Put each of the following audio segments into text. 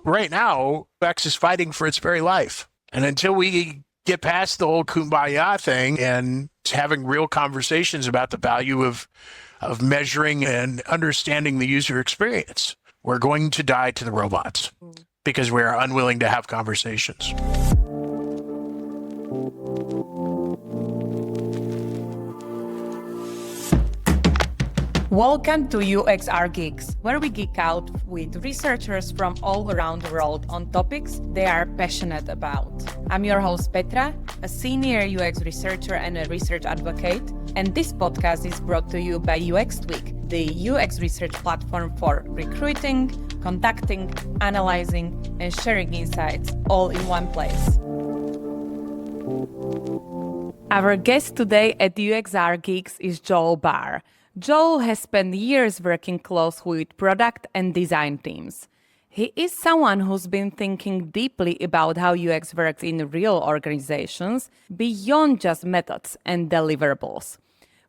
Right now, UX is fighting for its very life. And until we get past the whole kumbaya thing and having real conversations about the value of measuring and understanding the user experience, we're going to die to the robots because we are unwilling to have conversations. Welcome to UXR Geeks, where we geek out with researchers from all around the world on topics they are passionate about. I'm your host Petra, a senior UX researcher and a research advocate, and this podcast is brought to you by UX Tweak, the UX research platform for recruiting, conducting, analyzing, and sharing insights all in one place. Our guest today at UXR Geeks is Joel Barr. Joel has spent years working closely with product and design teams. He is someone who's been thinking deeply about how UX works in real organizations beyond just methods and deliverables.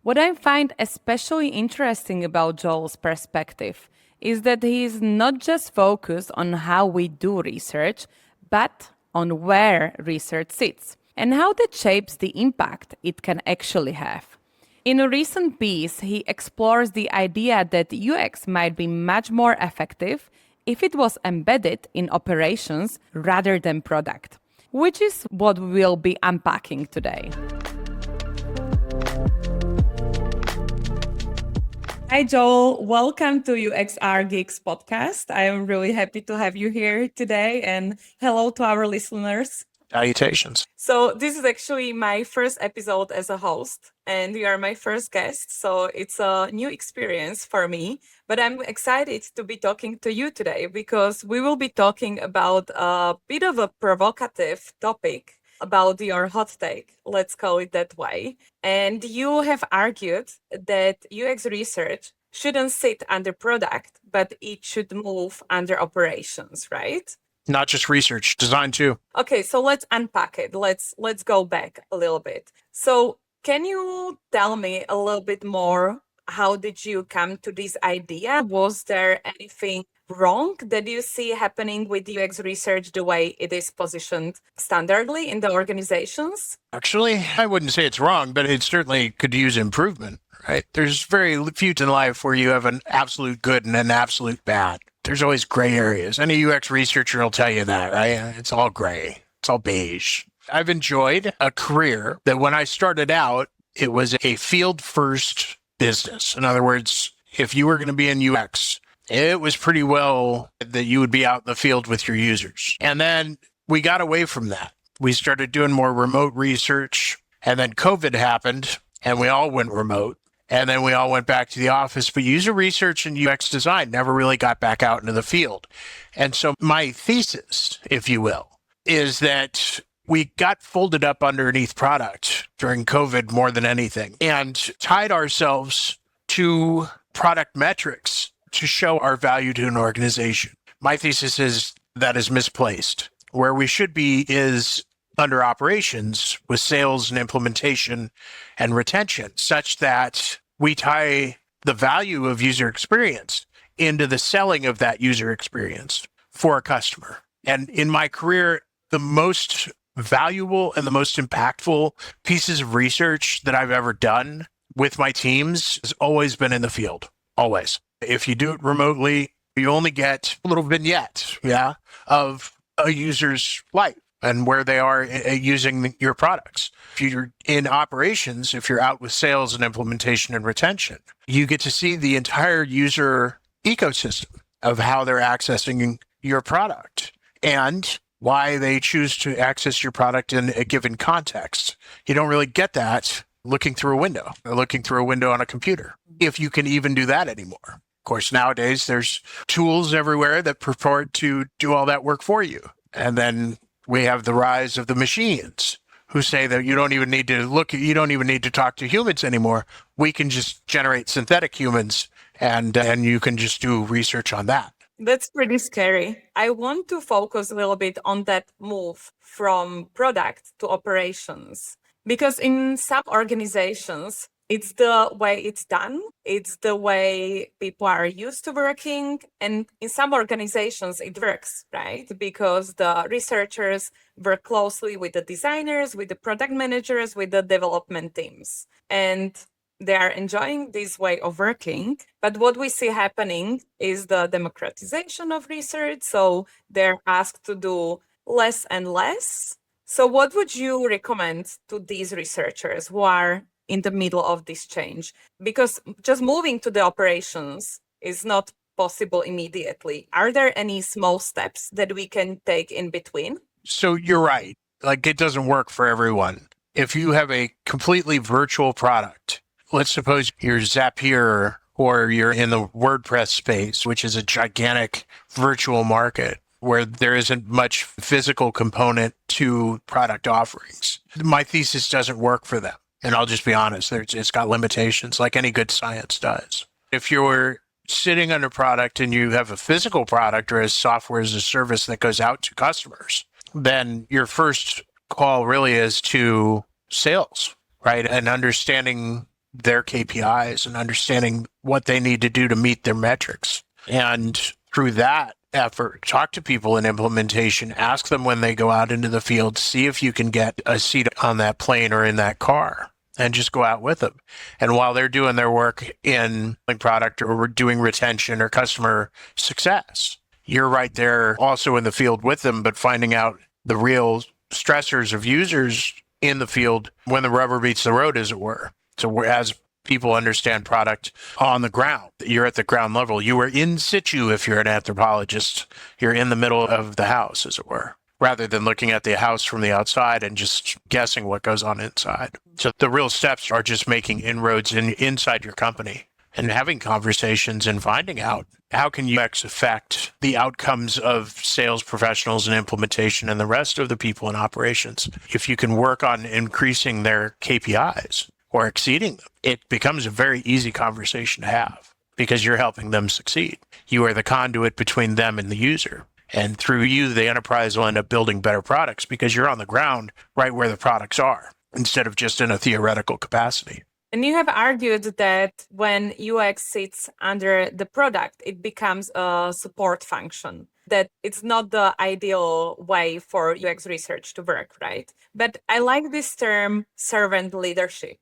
What I find especially interesting about Joel's perspective is that he is not just focused on how we do research, but on where research sits and how that shapes the impact it can actually have. In a recent piece, he explores the idea that UX might be much more effective if it was embedded in operations rather than product, which is what we'll be unpacking today. Hi, Joel. Welcome to UXR Geeks podcast. I am really happy to have you here today, and hello to our listeners. Salutations. So this is actually my first episode as a host, and you are my first guest. So it's a new experience for me, but I'm excited to be talking to you today because we will be talking about a bit of a provocative topic about your hot take, let's call it that way. And you have argued that UX research shouldn't sit under product, but it should move under operations, right? Not just research, design too. Okay, so let's unpack it. Let's go back a little bit. So can you tell me a little bit more? How did you come to this idea? Was there anything wrong that you see happening with UX research the way it is positioned standardly in the organizations? Actually, I wouldn't say it's wrong, but it certainly could use improvement, right? There's very few in life where you have an absolute good and an absolute bad. There's always gray areas. Any UX researcher will tell you that, right? It's all gray. It's all beige. I've enjoyed a career that when I started out, it was a field first business. In other words, if you were going to be in UX, it was pretty well that you would be out in the field with your users. And then we got away from that. We started doing more remote research, and then COVID happened and we all went remote. And then we all went back to the office, but user research and UX design never really got back out into the field. And so my thesis, if you will, is that we got folded up underneath product during COVID more than anything and tied ourselves to product metrics to show our value to an organization. My thesis is that is misplaced. Where we should be is under operations with sales and implementation and retention, such that we tie the value of user experience into the selling of that user experience for a customer. And in my career, the most valuable and the most impactful pieces of research that I've ever done with my teams has always been in the field, always. If you do it remotely, you only get a little vignette, of a user's life and where they are using your products. If you're in operations, if you're out with sales and implementation and retention, you get to see the entire user ecosystem of how they're accessing your product and why they choose to access your product in a given context. You don't really get that looking through a window or looking through a window on a computer, if you can even do that anymore. Of course, nowadays there's tools everywhere that purport to do all that work for you. And then we have the rise of the machines who say that you don't even need to talk to humans anymore. We can just generate synthetic humans and you can just do research on that. That's pretty scary. I want to focus a little bit on that move from product to operations, because in some organizations, It's the way it's done. It's the way people are used to working. And in some organizations, it works, right? Because the researchers work closely with the designers, with the product managers, with the development teams. And they are enjoying this way of working. But what we see happening is the democratization of research. So they're asked to do less and less. So what would you recommend to these researchers who are in the middle of this change? Because just moving to the operations is not possible immediately. Are there any small steps that we can take in between? So you're right. Like, it doesn't work for everyone. If you have a completely virtual product, let's suppose you're Zapier or you're in the WordPress space, which is a gigantic virtual market where there isn't much physical component to product offerings. My thesis doesn't work for them. And I'll just be honest, it's got limitations like any good science does. If you're sitting on a product and you have a physical product or a software as a service that goes out to customers, then your first call really is to sales, right? And understanding their KPIs and understanding what they need to do to meet their metrics. And through that effort, talk to people in implementation, ask them when they go out into the field, see if you can get a seat on that plane or in that car, and just go out with them. And while they're doing their work in product or doing retention or customer success, you're right there also in the field with them, but finding out the real stressors of users in the field when the rubber meets the road, as it were. So as people understand product on the ground, you're at the ground level. You are in situ if you're an anthropologist. You're in the middle of the house, as it were, rather than looking at the house from the outside and just guessing what goes on inside. So the real steps are just making inroads inside your company and having conversations and finding out how can UX affect the outcomes of sales professionals and implementation and the rest of the people in operations. If you can work on increasing their KPIs or exceeding them, it becomes a very easy conversation to have because you're helping them succeed. You are the conduit between them and the user. And through you, the enterprise will end up building better products because you're on the ground right where the products are instead of just in a theoretical capacity. And you have argued that when UX sits under the product, it becomes a support function, that it's not the ideal way for UX research to work, right? But I like this term servant leadership.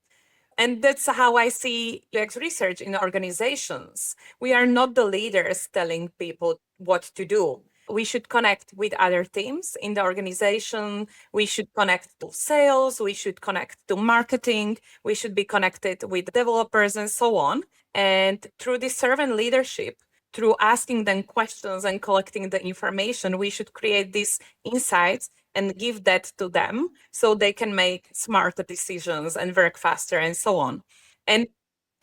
And that's how I see UX research in organizations. We are not the leaders telling people what to do. We should connect with other teams in the organization. We should connect to sales. We should connect to marketing. We should be connected with developers and so on. And through this servant leadership, through asking them questions and collecting the information, we should create these insights and give that to them so they can make smarter decisions and work faster and so on. And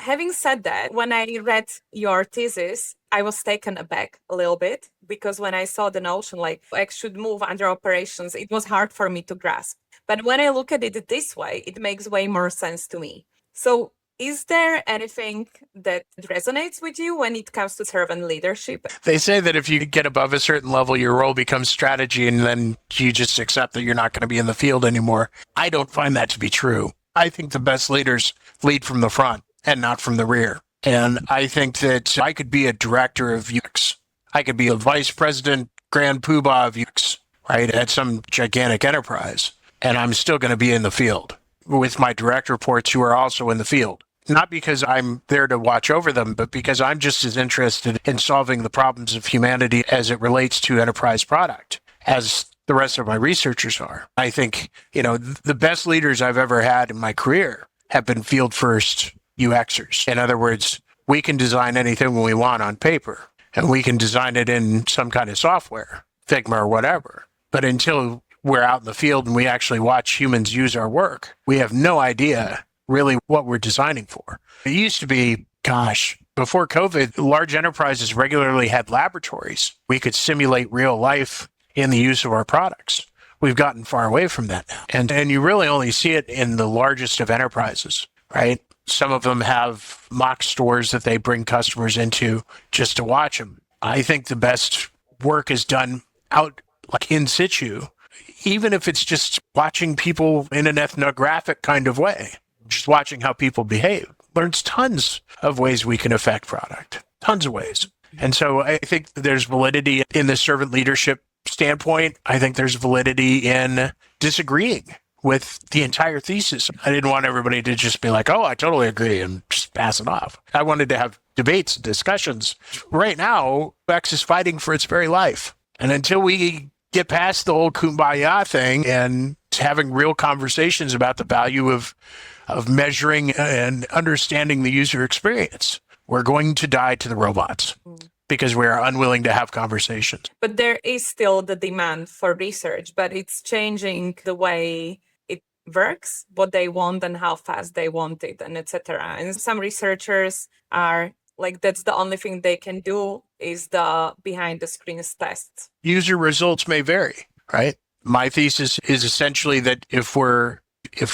having said that, when I read your thesis, I was taken aback a little bit because when I saw the notion like X should move under operations, it was hard for me to grasp. But when I look at it this way, it makes way more sense to me. So is there anything that resonates with you when it comes to servant leadership? They say that if you get above a certain level, your role becomes strategy, and then you just accept that you're not going to be in the field anymore. I don't find that to be true. I think the best leaders lead from the front and not from the rear. And I think that I could be a director of UX. I could be a vice president, grand poobah of UX, right, at some gigantic enterprise. And I'm still going to be in the field with my direct reports who are also in the field. Not because I'm there to watch over them, but because I'm just as interested in solving the problems of humanity as it relates to enterprise product as the rest of my researchers are. I think, the best leaders I've ever had in my career have been field first UXers. In other words, we can design anything we want on paper, and we can design it in some kind of software, Figma or whatever. But until we're out in the field and we actually watch humans use our work, we have no idea really what we're designing for. It used to be, before COVID, large enterprises regularly had laboratories. We could simulate real life in the use of our products. We've gotten far away from that now. And you really only see it in the largest of enterprises, right? Some of them have mock stores that they bring customers into just to watch them. I think the best work is done out like in situ, even if it's just watching people in an ethnographic kind of way. just watching how people behave, learns tons of ways we can affect product, tons of ways. And so I think there's validity in the servant leadership standpoint. I think there's validity in disagreeing with the entire thesis. I didn't want everybody to just be like, oh, I totally agree, and just pass it off. I wanted to have debates, discussions. Right now, UX is fighting for its very life. And until we get past the whole kumbaya thing and having real conversations about the value of measuring and understanding the user experience, we're going to die to the robots because we are unwilling to have conversations. But there is still the demand for research, but it's changing the way it works, what they want and how fast they want it, and etc. And some researchers are like, that's the only thing they can do is the behind the screens tests. User results may vary, right? My thesis is essentially that if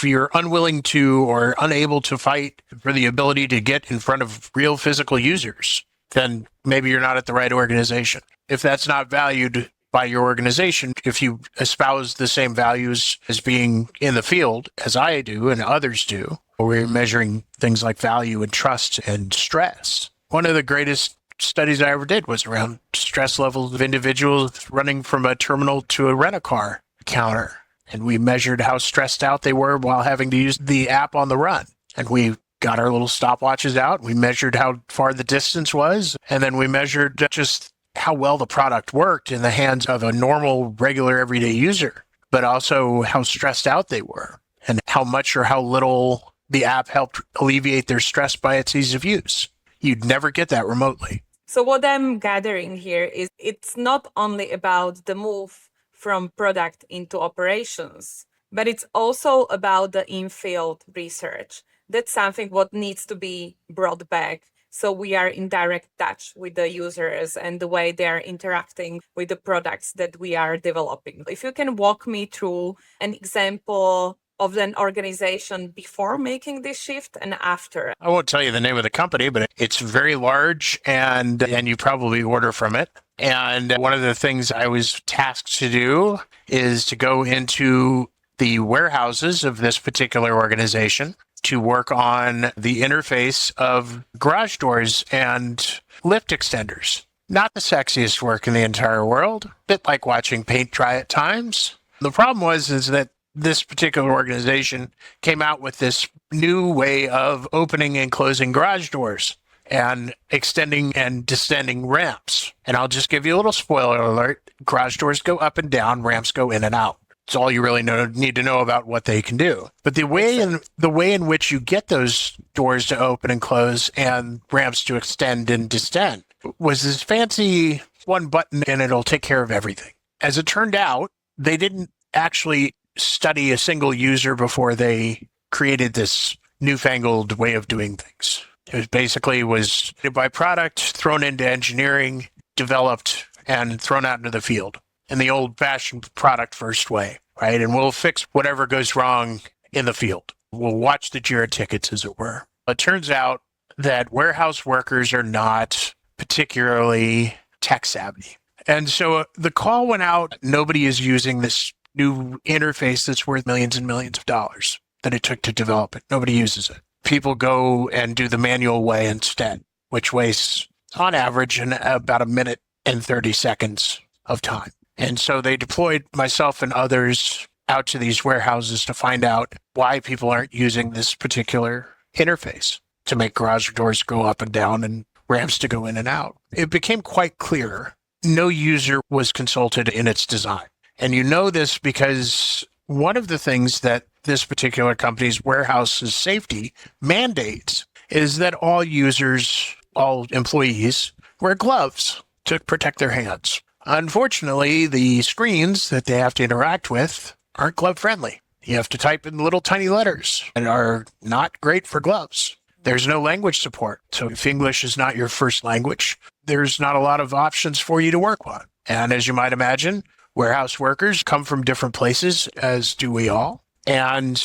you're unwilling to or unable to fight for the ability to get in front of real physical users, then maybe you're not at the right organization. If that's not valued by your organization, if you espouse the same values as being in the field as I do and others do, we're measuring things like value and trust and stress. One of the greatest studies I ever did was around stress levels of individuals running from a terminal to a rent-a-car counter. And we measured how stressed out they were while having to use the app on the run. And we got our little stopwatches out. We measured how far the distance was. And then we measured just how well the product worked in the hands of a normal, regular, everyday user, but also how stressed out they were and how much or how little the app helped alleviate their stress by its ease of use. You'd never get that remotely. So what I'm gathering here is it's not only about the move from product into operations, but it's also about the in-field research. That's something what needs to be brought back. So we are in direct touch with the users and the way they are interacting with the products that we are developing. If you can walk me through an example of an organization before making this shift and after. I won't tell you the name of the company, but it's very large and you probably order from it. And one of the things I was tasked to do is to go into the warehouses of this particular organization to work on the interface of garage doors and lift extenders. Not the sexiest work in the entire world, a bit like watching paint dry at times. The problem is that this particular organization came out with this new way of opening and closing garage doors and extending and descending ramps. And I'll just give you a little spoiler alert. Garage doors go up and down, ramps go in and out. It's all you really need to know about what they can do. But the way in which you get those doors to open and close and ramps to extend and distend was this fancy one button and it'll take care of everything. As it turned out, they didn't actually study a single user before they created this newfangled way of doing things. It was by product, thrown into engineering, developed, and thrown out into the field in the old-fashioned product-first way, right? And we'll fix whatever goes wrong in the field. We'll watch the JIRA tickets, as it were. It turns out that warehouse workers are not particularly tech-savvy. And so the call went out, nobody is using this new interface that's worth millions and millions of dollars that it took to develop it. Nobody uses it. People go and do the manual way instead, which wastes, on average, about a minute and 30 seconds of time. And so they deployed myself and others out to these warehouses to find out why people aren't using this particular interface to make garage doors go up and down and ramps to go in and out. It became quite clear no user was consulted in its design. And you know this because one of the things that this particular company's warehouse's safety mandates is that all users, all employees, wear gloves to protect their hands. Unfortunately, the screens that they have to interact with aren't glove friendly. You have to type in little tiny letters and are not great for gloves. There's no language support. So if English is not your first language, there's not a lot of options for you to work on. And as you might imagine, warehouse workers come from different places, as do we all. And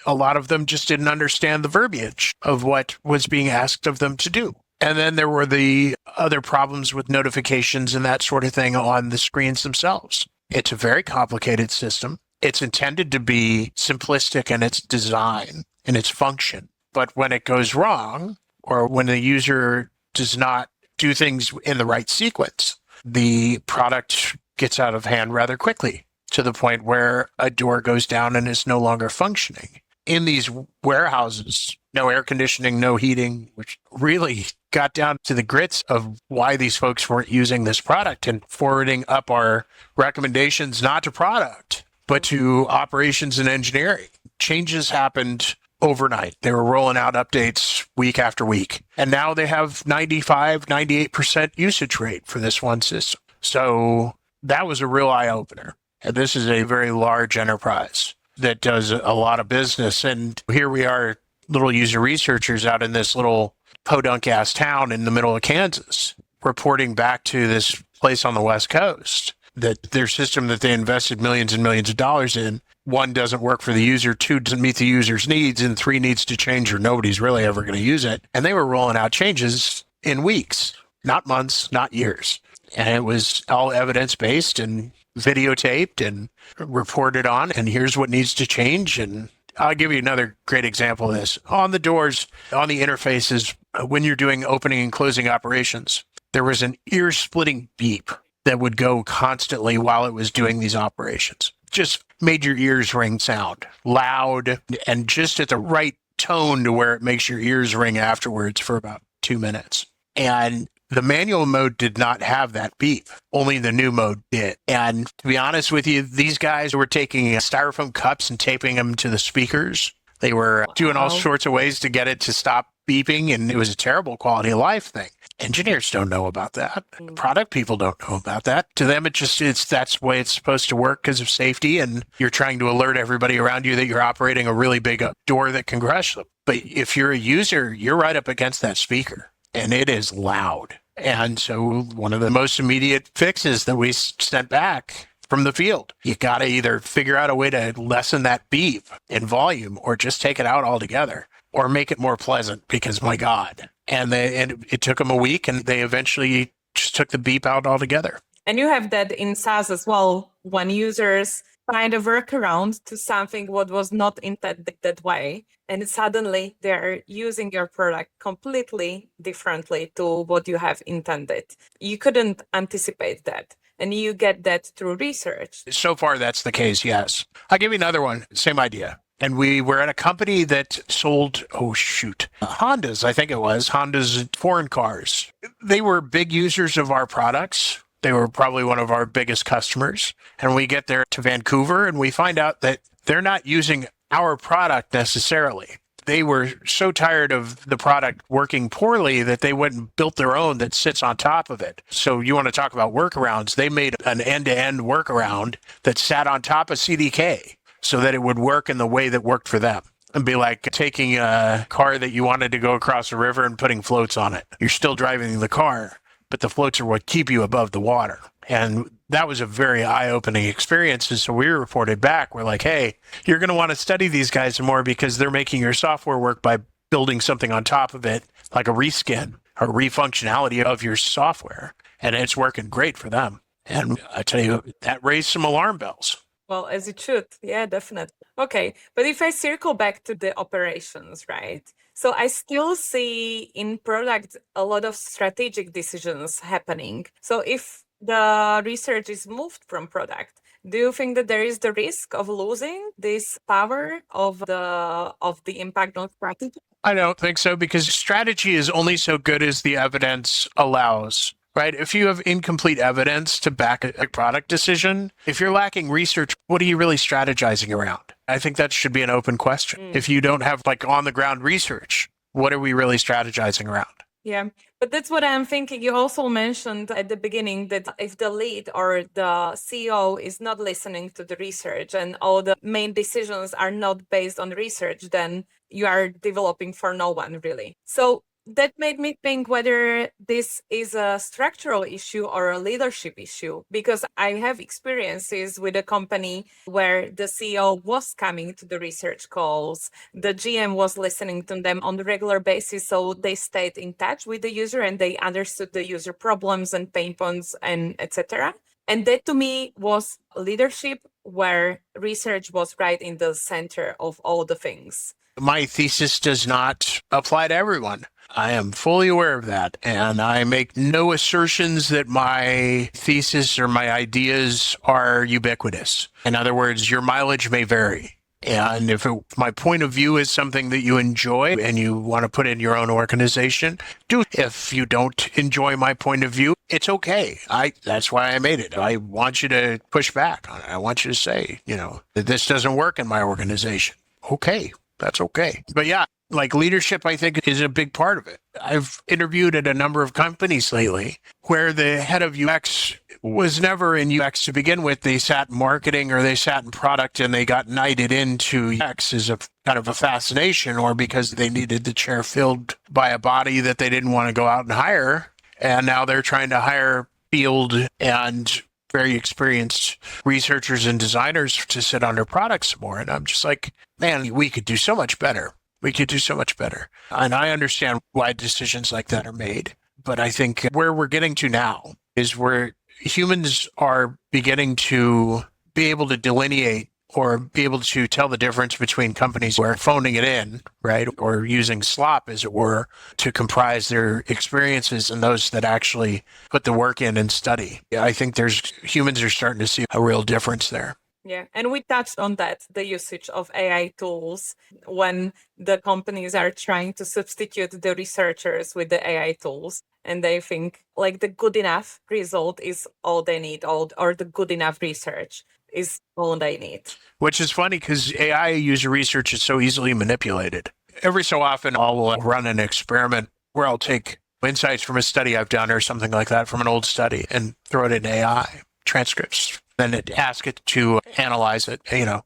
a lot of them just didn't understand the verbiage of what was being asked of them to do. And then there were the other problems with notifications and that sort of thing on the screens themselves. It's a very complicated system. It's intended to be simplistic in its design and its function. But when it goes wrong, or when the user does not do things in the right sequence, the product gets out of hand rather quickly to the point where a door goes down and is no longer functioning. In these warehouses, no air conditioning, no heating, which really got down to the grits of why these folks weren't using this product and forwarding up our recommendations, not to product, but to operations and engineering. Changes happened overnight. They were rolling out updates week after week. And now they have 95, 98% usage rate for this one system. So that was a real eye opener. And this is a very large enterprise that does a lot of business. And here we are, little user researchers out in this little podunk-ass town in the middle of Kansas, reporting back to this place on the West Coast that their system that they invested millions and millions of dollars in, one, doesn't work for the user, two, doesn't meet the user's needs, and three, needs to change or nobody's really ever going to use it. And they were rolling out changes in weeks, not months, not years. And it was all evidence-based and videotaped and reported on, and here's what needs to change. And I'll give you another great example of this. On the doors, on the interfaces, when you're doing opening and closing operations, there was an ear-splitting beep that would go constantly while it was doing these operations. Just made your ears ring sound, loud, and just at the right tone to where it makes your ears ring afterwards for about 2 minutes. And the manual mode did not have that beep. Only the new mode did. And to be honest with you, these guys were taking styrofoam cups and taping them to the speakers. They were doing all sorts of ways to get it to stop beeping, and it was a terrible quality of life thing. Engineers don't know about that. Product people don't know about that. To them, that's the way it's supposed to work because of safety, and you're trying to alert everybody around you that you're operating a really big door that can crush them. But if you're a user, you're right up against that speaker, and it is loud. And so one of the most immediate fixes that we sent back from the field, you got to either figure out a way to lessen that beep in volume or just take it out altogether or make it more pleasant because, my God. And it took them a week, and they eventually just took the beep out altogether. And you have that in SaaS as well, when users find a workaround to something what was not intended that way, and suddenly they're using your product completely differently to what you have intended. You couldn't anticipate that. And you get that through research. So far, that's the case, yes. I'll give you another one, same idea. And we were at a company that sold, Hondas, I think it was, Honda's foreign cars. They were big users of our products. They were probably one of our biggest customers. And we get there to Vancouver and we find out that they're not using our product necessarily. They were so tired of the product working poorly that they went and built their own that sits on top of it. So you want to talk about workarounds. They made an end-to-end workaround that sat on top of CDK so that it would work in the way that worked for them. It'd be like taking a car that you wanted to go across a river and putting floats on it. You're still driving the car, but the floats are what keep you above the water. And that was a very eye-opening experience. And so we reported back, we're like, hey, you're going to want to study these guys some more because they're making your software work by building something on top of it, like a reskin or refunctionality of your software. And it's working great for them. And I tell you, that raised some alarm bells. Well, as it should. Yeah, definitely. Okay. But if I circle back to the operations, right? So I still see in product a lot of strategic decisions happening. So if the research is moved from product, do you think that there is the risk of losing this power of the impact on strategy? I don't think so, because strategy is only so good as the evidence allows. Right? If you have incomplete evidence to back a product decision, if you're lacking research, what are you really strategizing around? I think that should be an open question. If you don't have on the ground research, what are we really strategizing around? Yeah, but that's what I'm thinking. You also mentioned at the beginning that if the lead or the CEO is not listening to the research and all the main decisions are not based on research, then you are developing for no one really. So that made me think whether this is a structural issue or a leadership issue, because I have experiences with a company where the CEO was coming to the research calls, the GM was listening to them on a regular basis, so they stayed in touch with the user and they understood the user problems and pain points and etc. And that to me was leadership where research was right in the center of all the things. My thesis does not apply to everyone. I am fully aware of that. And I make no assertions that my thesis or my ideas are ubiquitous. In other words, your mileage may vary. And if my point of view is something that you enjoy and you want to put in your own organization, do. If you don't enjoy my point of view, it's okay. That's why I made it. I want you to push back on it. I want you to say, that this doesn't work in my organization. Okay, that's okay. But yeah, like leadership, I think, is a big part of it. I've interviewed at a number of companies lately where the head of UX was never in UX to begin with. They sat in marketing or they sat in product and they got knighted into UX as a kind of a fascination, or because they needed the chair filled by a body that they didn't want to go out and hire. And now they're trying to hire field and very experienced researchers and designers to sit on their products more. And I'm just like, man, we could do so much better. We could do so much better. And I understand why decisions like that are made. But I think where we're getting to now is where humans are beginning to be able to delineate or be able to tell the difference between companies who are phoning it in, right, or using slop, as it were, to comprise their experiences, and those that actually put the work in and study. I think humans are starting to see a real difference there. Yeah, and we touched on that, the usage of AI tools when the companies are trying to substitute the researchers with the AI tools. And they think like the good enough result is all they need, or the good enough research is all they need. Which is funny because AI user research is so easily manipulated. Every so often, I'll run an experiment where I'll take insights from a study I've done or something like that from an old study and throw it in AI transcripts. Then ask it to analyze it,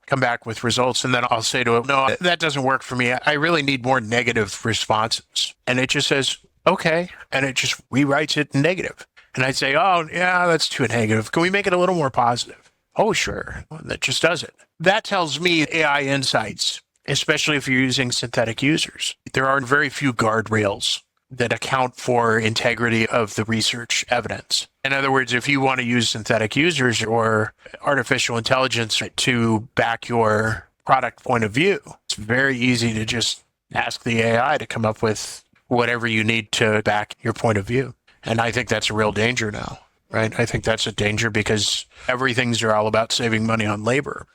come back with results. And then I'll say to it, no, that doesn't work for me. I really need more negative responses. And it just says, okay. And it just rewrites it in negative. And I'd say, oh, yeah, that's too negative. Can we make it a little more positive? Oh, sure. Well, that just does it. That tells me AI insights, especially if you're using synthetic users. There are very few guardrails that account for integrity of the research evidence. In other words, if you want to use synthetic users or artificial intelligence to back your product point of view, it's very easy to just ask the AI to come up with whatever you need to back your point of view. And I think that's a real danger now, right? I think that's a danger because everything's all about saving money on labor,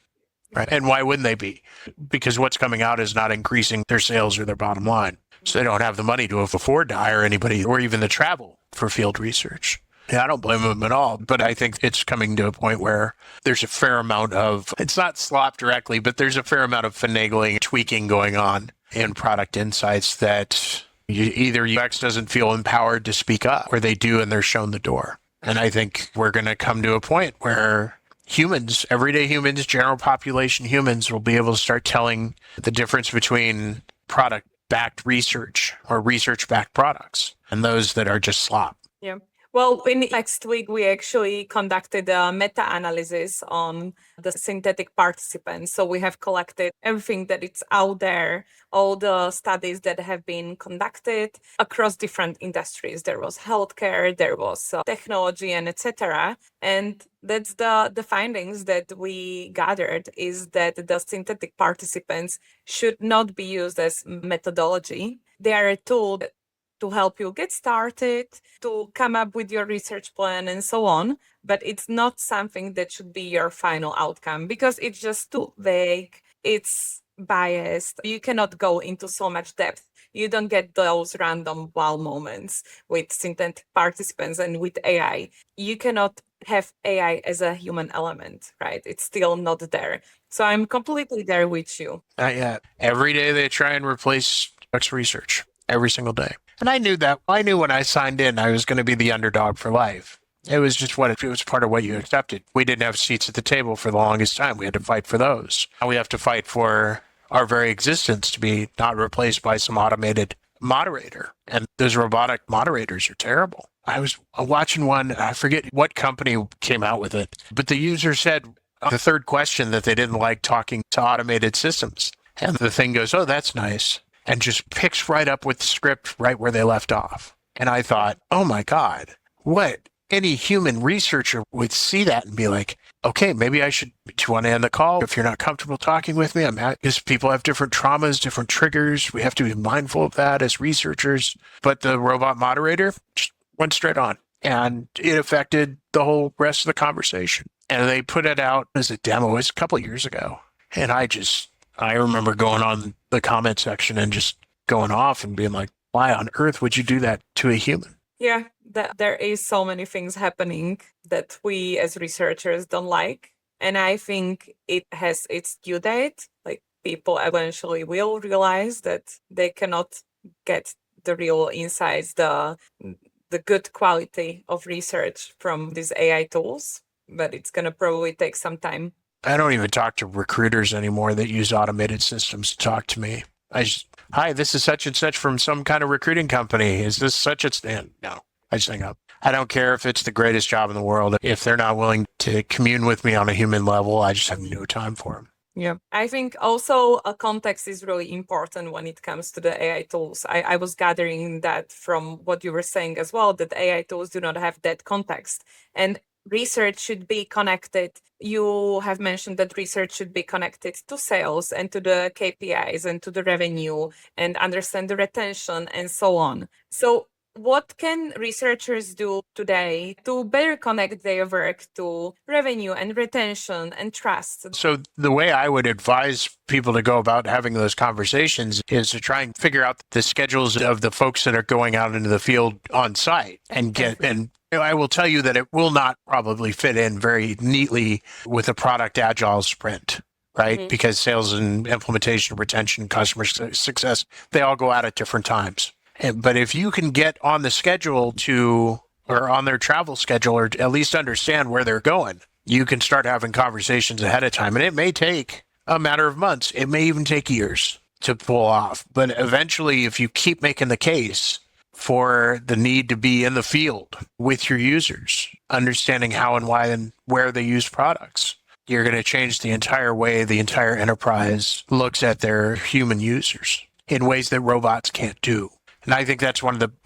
right? And why wouldn't they be? Because what's coming out is not increasing their sales or their bottom line. So they don't have the money to afford to hire anybody or even the travel for field research. Yeah, I don't blame them at all, but I think it's coming to a point where there's a fair amount of, it's not slop directly, but there's a fair amount of finagling, tweaking going on in product insights that either UX doesn't feel empowered to speak up, or they do and they're shown the door. And I think we're going to come to a point where humans, everyday humans, general population humans will be able to start telling the difference between product-backed research or research-backed products and those that are just slop. Yeah. Well, in next week, we actually conducted a meta-analysis on the synthetic participants. So we have collected everything that is out there, all the studies that have been conducted across different industries. There was healthcare, there was technology, and etc. And that's the findings that we gathered, is that the synthetic participants should not be used as methodology. They are a tool to help you get started, to come up with your research plan and so on. But it's not something that should be your final outcome because it's just too vague. It's biased. You cannot go into so much depth. You don't get those random wow moments with synthetic participants and with AI. You cannot have AI as a human element, right? It's still not there. So I'm completely there with you. Not yet. Every day they try and replace UX research, every single day. And I knew that. I knew when I signed in, I was going to be the underdog for life. It was just it was part of what you accepted. We didn't have seats at the table for the longest time. We had to fight for those. Now we have to fight for our very existence to be not replaced by some automated moderator. And those robotic moderators are terrible. I was watching one, I forget what company came out with it, but the user said the third question that they didn't like talking to automated systems. And the thing goes, oh, that's nice. And just picks right up with the script right where they left off. And I thought, oh my God, what any human researcher would see that and be like, okay, maybe do you want to end the call? If you're not comfortable talking with me, because people have different traumas, different triggers. We have to be mindful of that as researchers. But the robot moderator just went straight on, and it affected the whole rest of the conversation. And they put it out as a demo. It was a couple of years ago. And I remember going on the comment section and just going off and being like, why on earth would you do that to a human? Yeah, there is so many things happening that we as researchers don't like. And I think it has its due date. Like, people eventually will realize that they cannot get the real insights, the good quality of research from these AI tools. But it's going to probably take some time. I don't even talk to recruiters anymore that use automated systems to talk to me. Hi, this is such and such from some kind of recruiting company. Is this such a stand? No, I just hang up. I don't care if it's the greatest job in the world. If they're not willing to commune with me on a human level, I just have no time for them. Yeah, I think also a context is really important when it comes to the AI tools. I was gathering that from what you were saying as well, that AI tools do not have that context. And research should be connected. You have mentioned that research should be connected to sales and to the KPIs and to the revenue and understand the retention and so on. So what can researchers do today to better connect their work to revenue and retention and trust? So the way I would advise people to go about having those conversations is to try and figure out the schedules of the folks that are going out into the field on site and I will tell you that it will not probably fit in very neatly with a product agile sprint, right? Mm-hmm. Because sales and implementation, retention, customer success, they all go out at different times. But if you can get on the schedule or on their travel schedule, or at least understand where they're going, you can start having conversations ahead of time. And it may take a matter of months. It may even take years to pull off. But eventually, if you keep making the case for the need to be in the field with your users, understanding how and why and where they use products, you're going to change the entire way the entire enterprise looks at their human users in ways that robots can't do. And I think that's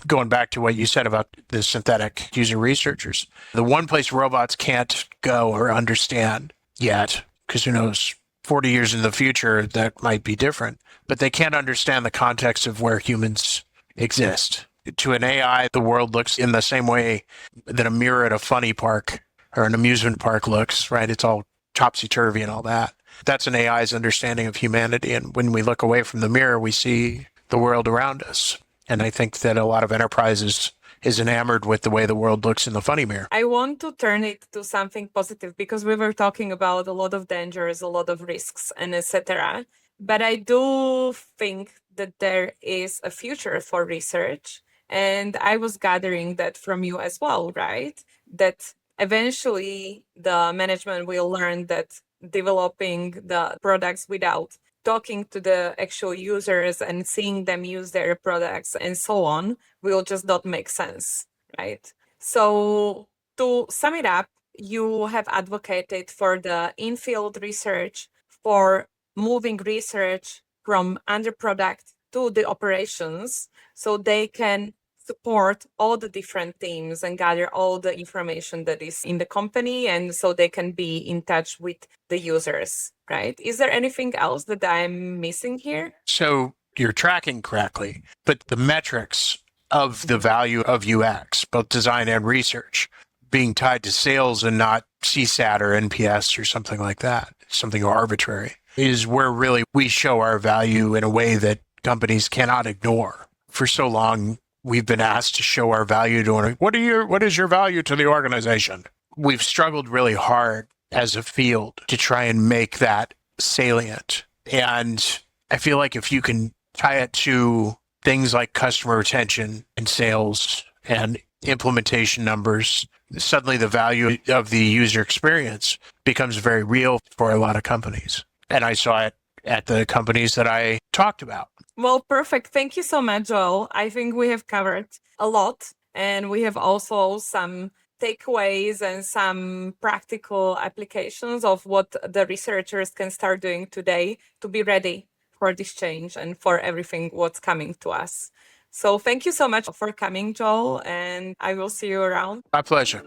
going back to what you said about the synthetic user researchers. The one place robots can't go or understand yet, because who knows, 40 years in the future, that might be different, but they can't understand the context of where humans exist. To an AI, the world looks in the same way that a mirror at a funny park or an amusement park looks, right? It's all topsy-turvy and all that. That's an AI's understanding of humanity. And when we look away from the mirror, we see the world around us. And I think that a lot of enterprises is enamored with the way the world looks in the funny mirror. I want to turn it to something positive, because we were talking about a lot of dangers, a lot of risks, and etc. But I do think that there is a future for research. And I was gathering that from you as well, right? That eventually the management will learn that developing the products without talking to the actual users and seeing them use their products and so on will just not make sense, right? So to sum it up, you have advocated for the in-field research, for moving research from under product to the operations, so they can support all the different teams and gather all the information that is in the company, and so they can be in touch with the users, right? Is there anything else that I'm missing here? So you're tracking correctly, but the metrics of the value of UX, both design and research, being tied to sales and not CSAT or NPS or something like that, something arbitrary, is where really we show our value in a way that companies cannot ignore. For so long, we've been asked to show our value to what is your value to the organization? We've struggled really hard as a field to try and make that salient. And I feel like if you can tie it to things like customer retention and sales and implementation numbers, suddenly the value of the user experience becomes very real for a lot of companies. And I saw it at the companies that I talked about. Well, perfect. Thank you so much, Joel. I think we have covered a lot, and we have also some takeaways and some practical applications of what the researchers can start doing today to be ready for this change and for everything what's coming to us. So thank you so much for coming, Joel, and I will see you around. My pleasure.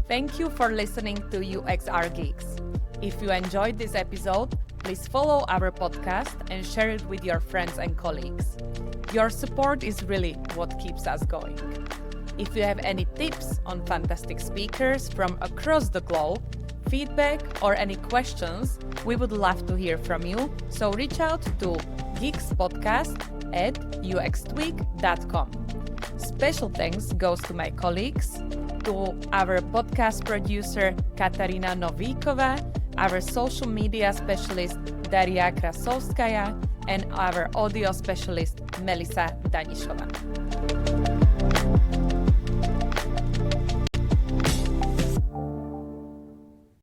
Thank you for listening to UXR Geeks. If you enjoyed this episode, please follow our podcast and share it with your friends and colleagues. Your support is really what keeps us going. If you have any tips on fantastic speakers from across the globe, feedback, or any questions, we would love to hear from you. So reach out to geekspodcast@uxtweek.com. Special thanks goes to my colleagues, to our podcast producer Katarina Novikova, our social media specialist Daria Krasovskaya, and our audio specialist Melisa Danishova.